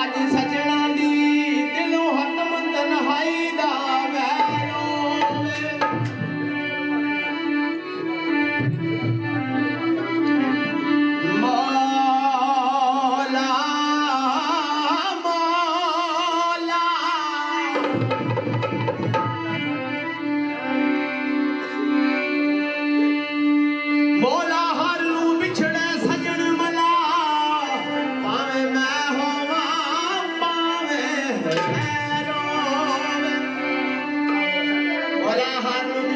अज सजना दी दिलों हतम तन्हाई दा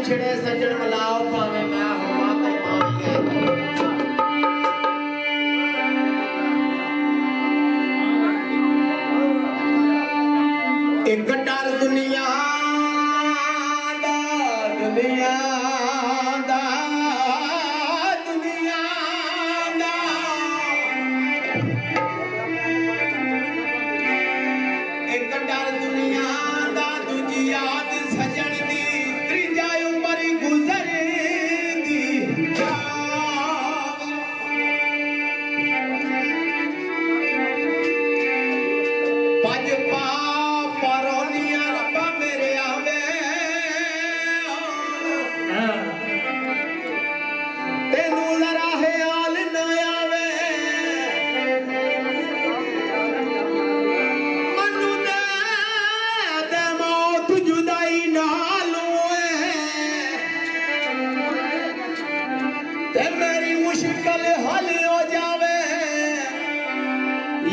छिड़े सजन मलाओ पावे मैं होवा तो पावी एक डर दुनिया दा दुनिया दा दुनिया दा एक डर दुनिया दा दूजी याद सजन दी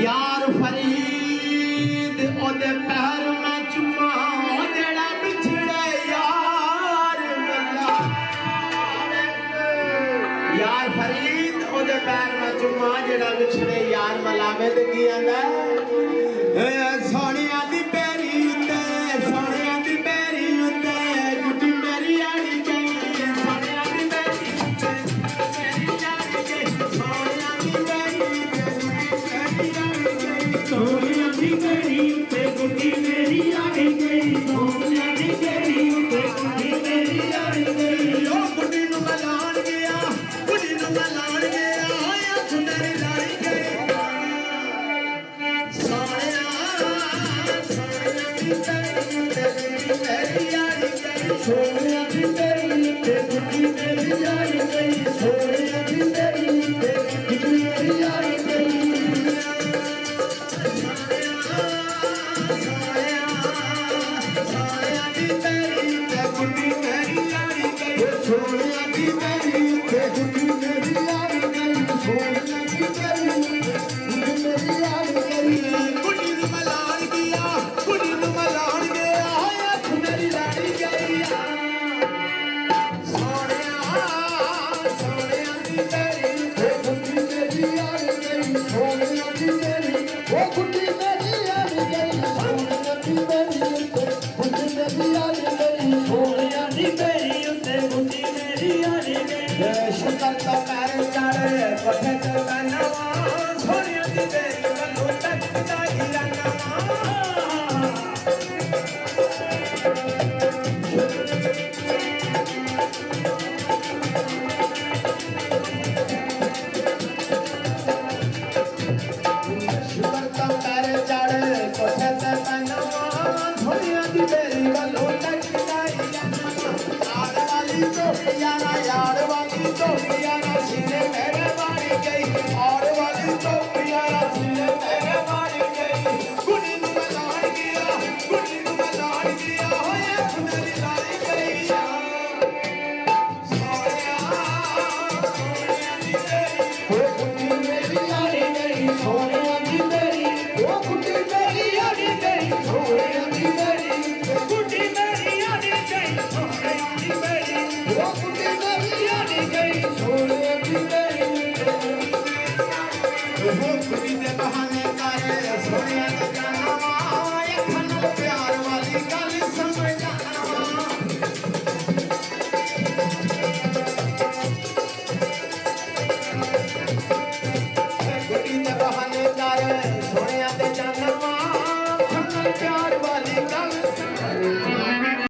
यार फरीद ओदे पैर में चुमा जेड़ा बिछड़े यार यार फरीद ओदे पैर में चुमा जेड़ा बिछड़े यार मलावे लगी आंदा सोनिया दी पैरी उत्ते सोनिया दी पैरी उत्ते गुटी मेरी आड़ी गई सोनिया दी पैरी उत्ते मेरी आड़ी गई सोनिया दी पैरी उत्ते सोनिया दी पैरी